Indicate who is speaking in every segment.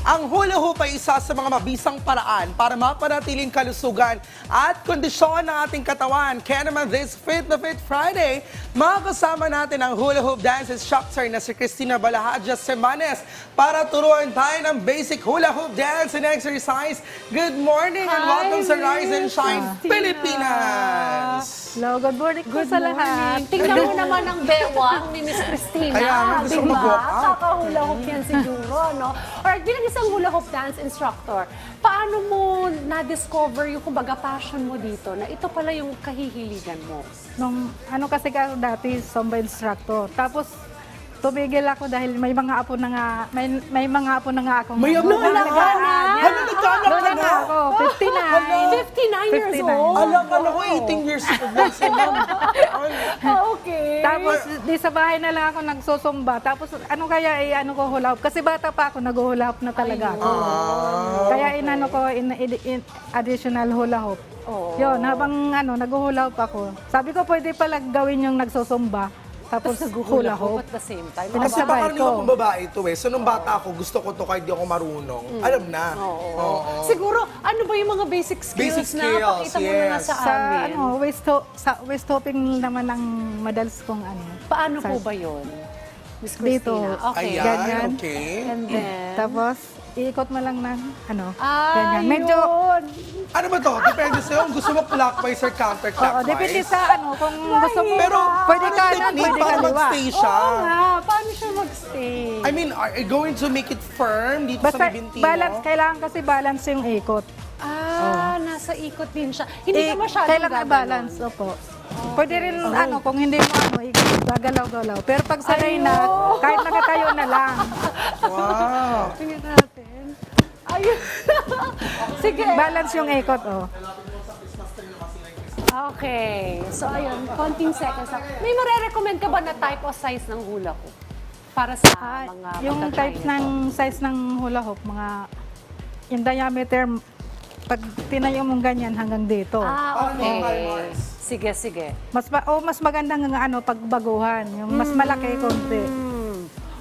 Speaker 1: Ang hula hoop ay isa sa mga mabisang paraan para mapanatiling kalusugan at kondisyon ng ating katawan. Kaya naman this Fit na Fit Friday, makakasama natin ang hula hoop dance instructor na si Cristina Balahadja Semanes para turuan tayo ng basic hula hoop dance and exercise. Good morning and welcome sa Rise and Shine Pilipinas!
Speaker 2: Hello, good morning po sa lahat.
Speaker 3: Tingnan mo naman ang bewang ni Miss Cristina.
Speaker 1: Kaya, gusto
Speaker 3: diba?
Speaker 1: mag-walk out.
Speaker 3: Kaka-hula hoop yan siguro, no? Or bilang isang hula hoop dance instructor, paano mo na-discover yung kumbaga passion mo dito na ito pala yung kahihiligan mo?
Speaker 2: Nung ano kasi ako dati, Zumba instructor. Tapos tumigil ako dahil may mga apo na nga, may mga apo na nga akong
Speaker 1: May apo na nga? Hala, nagkaanak ka na?
Speaker 2: Ako, 59.
Speaker 3: 59 years
Speaker 2: 59.
Speaker 3: old?
Speaker 1: Alam ko, 18 years old na si ma'am.
Speaker 3: Okay.
Speaker 2: Tapos di sa bahay na lang ako nagsusumba. Tapos ano kaya ano ko hula hoop? Kasi bata pa ako, nag-hula hoop na talaga ako. Kaya inano ko in additional hula hoop. Yun, habang nag-hula hoop ako. Sabi ko pwede pala gawin yung nagsusumba. Tapos hula hoop.
Speaker 3: At the same time.
Speaker 1: Kasi
Speaker 2: Pinasabay
Speaker 1: pakaraniwan
Speaker 2: ko.
Speaker 1: kong babae ito eh. So nung bata ako, gusto ko to kahit di ako marunong. Alam na. Oo.
Speaker 3: Siguro, ano ba yung mga basic skills,
Speaker 1: Basic
Speaker 3: na
Speaker 1: skills,
Speaker 3: pakita mo na nga
Speaker 1: yes.
Speaker 3: sa
Speaker 2: Sa
Speaker 3: amin?
Speaker 2: waist hopping naman ang madalas kong
Speaker 3: Paano po
Speaker 2: sa-
Speaker 3: ba yun? Miss
Speaker 2: Dito.
Speaker 3: Cristina? Okay.
Speaker 1: Ayan,
Speaker 2: ganyan.
Speaker 1: okay.
Speaker 3: And then,
Speaker 2: Tapos iikot mo lang ng
Speaker 3: ah,
Speaker 2: ganyan. Medyo
Speaker 3: yun.
Speaker 1: Ano ba to? Depende sa'yo. Kung gusto mo clockwise or
Speaker 2: Oo,
Speaker 1: counterclockwise.
Speaker 2: depende sa kung gusto mo.
Speaker 1: Pero
Speaker 2: pwede
Speaker 1: parang
Speaker 2: kanan,
Speaker 1: technique
Speaker 2: pwede
Speaker 1: para
Speaker 2: kaliwa.
Speaker 1: mag-stay siya.
Speaker 3: Oo nga, paano siya mag-stay?
Speaker 1: I mean, are you going to make it firm dito
Speaker 2: Basta
Speaker 1: sa binti
Speaker 2: balance,
Speaker 1: mo?
Speaker 2: kailangan kasi balance yung ikot.
Speaker 3: Nasa ikot din siya. Hindi ka masyadong
Speaker 2: Kailangan balance, opo. Pwede rin kung hindi mo ikot, gagalaw-galaw. Pero pag sanay na, kahit nakatayo na lang.
Speaker 1: Wow.
Speaker 3: Tingnan natin. Ayun. Sige.
Speaker 2: Balance yung ikot,
Speaker 3: Okay. So, ayun. Konting seconds lang. May marirecommend ka ba na type o size ng hula ko? Para sa mga
Speaker 2: Yung
Speaker 3: magta-try
Speaker 2: type
Speaker 3: nito?
Speaker 2: ng size ng hula hoop, yung diameter, pag tinayo mong ganyan hanggang dito.
Speaker 3: Okay. Sige, sige.
Speaker 2: Mas maganda nga pag baguhan, yung mas malaki konti.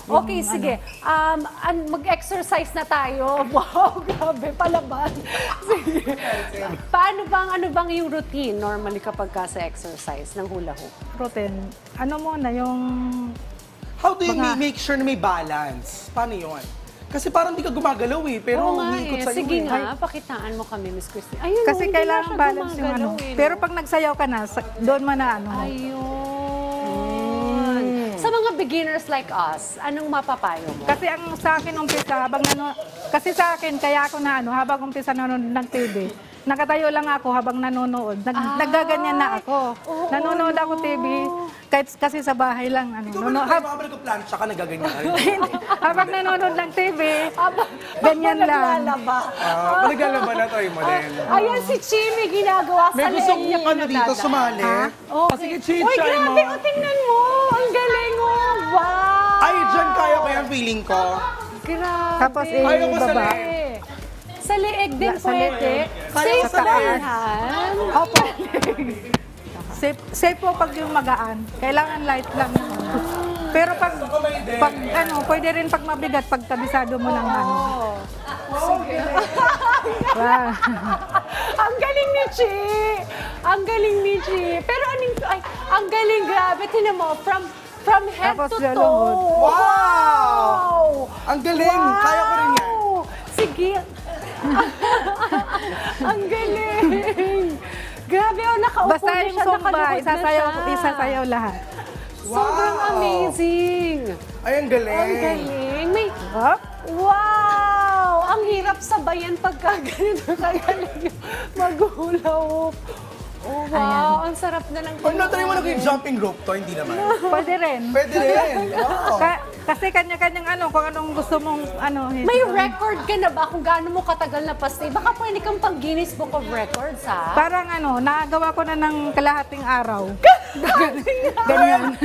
Speaker 3: Okay, sige. Mag-exercise na tayo. Wow, grabe, palaban. Sige. Ano bang yung routine normally kapag ka sa exercise ng hula hoop?
Speaker 2: Protein. Ano muna, yung
Speaker 1: How do you make sure na may balance? Paano yun? Kasi parang di ka gumagalaw eh, pero
Speaker 3: Oo nga
Speaker 1: umiikot sa'yo
Speaker 3: Sige
Speaker 1: eh.
Speaker 3: nga, pakitaan mo kami, Miss Christine. Ayun,
Speaker 2: kasi
Speaker 3: hindi
Speaker 2: kailangan
Speaker 3: na siya
Speaker 2: balance yung
Speaker 3: gumagalaw eh,
Speaker 2: Pero
Speaker 3: no?
Speaker 2: pag nagsayaw ka na, doon mo na
Speaker 3: Ayun. Sa mga beginners like us, anong mapapayo mo?
Speaker 2: Kasi ang sa akin umpisa, kasi sa akin, kaya ako habang umpisa nanonood ng TV, nakatayo lang ako habang nanonood. Naggaganyan na ako. Nanonood ako TV, kasi sa bahay lang.
Speaker 1: Ikaw ba nakababalik ko plancha ka, nagaganyan ka rin?
Speaker 2: Habang nanonood ng TV, ganyan lang.
Speaker 1: Naglalaba na tayo mo din.
Speaker 3: Ayan si Chimi, ginagawa sa
Speaker 1: May gusto
Speaker 3: leeg niya
Speaker 1: kong dito,
Speaker 3: pinadadaan.
Speaker 1: sumali.
Speaker 3: Okay.
Speaker 1: Sige,
Speaker 3: Uy,
Speaker 1: chichay mo.
Speaker 3: grabe, tingnan mo. Ang galing, Wow!
Speaker 1: Ay, dyan kaya ko yan, feeling ko.
Speaker 3: Grabe.
Speaker 2: Tapos,
Speaker 1: Kaya ko sa
Speaker 2: baba.
Speaker 1: leeg.
Speaker 3: Sa leeg din
Speaker 2: Sa
Speaker 3: pwede.
Speaker 2: leeg.
Speaker 1: Kaya ko sa leeg.
Speaker 3: Han.
Speaker 2: Opo. Safe po pag yung magaan. Kailangan light lang. Pero pag pwede rin pag mabigat, pag kabisado mo ng Wow.
Speaker 3: Ang galing ni Chi! Ang galing ni Chi! Pero ang galing, grabe. Tinan mo, from head
Speaker 2: Tapos
Speaker 3: to
Speaker 2: lulunod.
Speaker 3: toe.
Speaker 1: Wow! Ang galing! Kaya ko rin yan.
Speaker 3: Sige. Ang galing! Grabe, nakaupo
Speaker 2: Basta
Speaker 3: na
Speaker 2: yung
Speaker 3: siya,
Speaker 2: Zumba,
Speaker 3: nakalikod na siya.
Speaker 2: isasayaw lahat.
Speaker 3: Sobrang amazing!
Speaker 1: Ay, ang galing.
Speaker 3: Ang galing!
Speaker 2: Up.
Speaker 3: Wow! Ang hirap sabayan pagka ganito kagaling mag-hula hoop. Oh, wow! Ang sarap na ng
Speaker 1: Pag natry mo na yung jumping rope to, hindi naman.
Speaker 2: Pwede rin.
Speaker 1: Pwede rin. Wow.
Speaker 2: Kasi kanya-kanyang kung anong gusto mong
Speaker 3: May record ka na ba kung gaano mo katagal na pastay? Baka pwede kang pang Guinness Book of Records, ha?
Speaker 2: Parang nagawa ko na ng kalahating araw. Ganyan.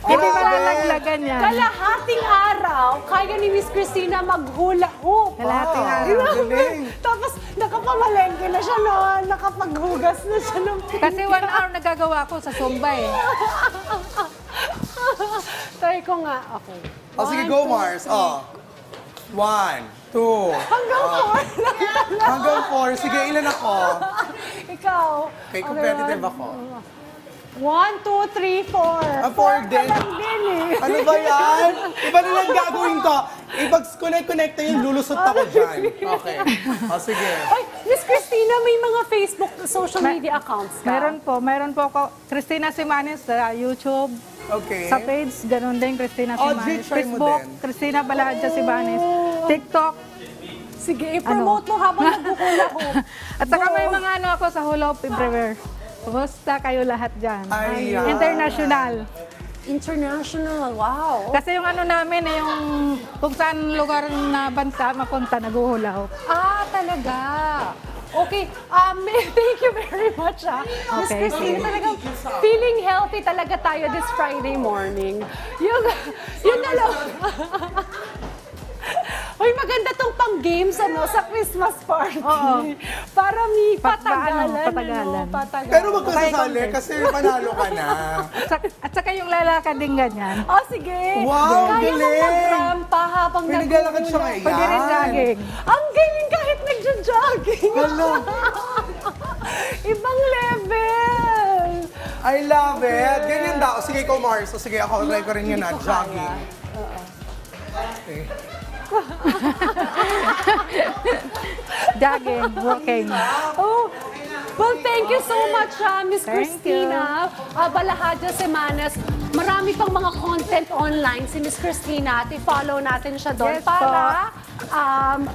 Speaker 2: Hindi malalaglagan yan.
Speaker 3: Kalahating araw, kaya ni Miss Cristina maghula hoop.
Speaker 2: Kalahating araw.
Speaker 1: Galing.
Speaker 3: Tapos nakapamalengke na siya noon, nakapaghugas na siya ng
Speaker 2: Kasi 1 hour nagagawa ko sa Zumba eh.
Speaker 3: Try ko nga. Okay.
Speaker 1: Oh, sige, go Mars. Oh. 1, 2.
Speaker 3: Hanggang 4 lang.
Speaker 1: Hanggang 4. Sige, ilan ako?
Speaker 3: Ikaw.
Speaker 1: Okay, competitive ako.
Speaker 3: 1, 2, 3, 4.
Speaker 1: 4 din.
Speaker 3: Lang din eh.
Speaker 1: Ano ba yan? Iba nilang gagawin ko. Ipag-connect na yung lulusot ako dyan. Okay. O, sige.
Speaker 3: Ay, Miss Christina, may mga Facebook social media accounts ka?
Speaker 2: Meron po ako. Christina Simanes sa YouTube.
Speaker 1: Okay.
Speaker 2: Sa page, ganun din, Christina
Speaker 1: Oh,
Speaker 2: Simanes.
Speaker 1: try mo
Speaker 2: Facebook,
Speaker 1: din.
Speaker 2: Christina Balahadja Simanes. TikTok.
Speaker 3: Sige, i-promote mo habang nag-hula ko.
Speaker 2: At saka may mga ano ako sa Hula Hoop everywhere. Kumusta kayo lahat dyan?
Speaker 1: Ayan.
Speaker 2: International.
Speaker 3: International, wow.
Speaker 2: Kasi yung ano namin, yung kung saan lugar na bansa mapunta, nag-hula hoop.
Speaker 3: Ah, talaga. Okay, thank you very much, Miss
Speaker 2: Okay,
Speaker 3: Christine,
Speaker 2: sige.
Speaker 3: talagang feeling healthy talaga tayo this Friday morning. Yung alam, Uy, maganda tong pang-games sa Christmas party.
Speaker 2: Oo.
Speaker 3: Para may patagalan.
Speaker 2: Patagalan.
Speaker 3: Patagalan.
Speaker 1: Pero wag ka sasali kasi panalo ka na.
Speaker 2: At saka yung lalakad din ganyan.
Speaker 3: Oh, sige.
Speaker 1: Wow,
Speaker 3: Kaya mo
Speaker 1: galing.
Speaker 3: mag-rampa habang
Speaker 1: May naglalakad siya
Speaker 3: nagugulong.
Speaker 1: ngayon.
Speaker 2: Pwede rin jogging.
Speaker 3: Ang galing kahit nagja-jogging.
Speaker 1: Hello.
Speaker 3: Ibang level.
Speaker 1: I love it. Ganyan daw. Sige, ikaw, Mars. So, sige, ako, try ko rin yun na.
Speaker 3: Hindi ko
Speaker 1: Jogging.
Speaker 3: kaya.
Speaker 1: Okay.
Speaker 2: Jogging, walking.
Speaker 3: Oh, well, thank you so much, Miss
Speaker 2: Thank
Speaker 3: Christina Balahadja Simanes. Marami pang mga content online si Miss Christina at i-follow natin siya doon
Speaker 2: Yes,
Speaker 3: para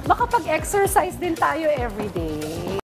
Speaker 3: makapag-exercise din tayo everyday.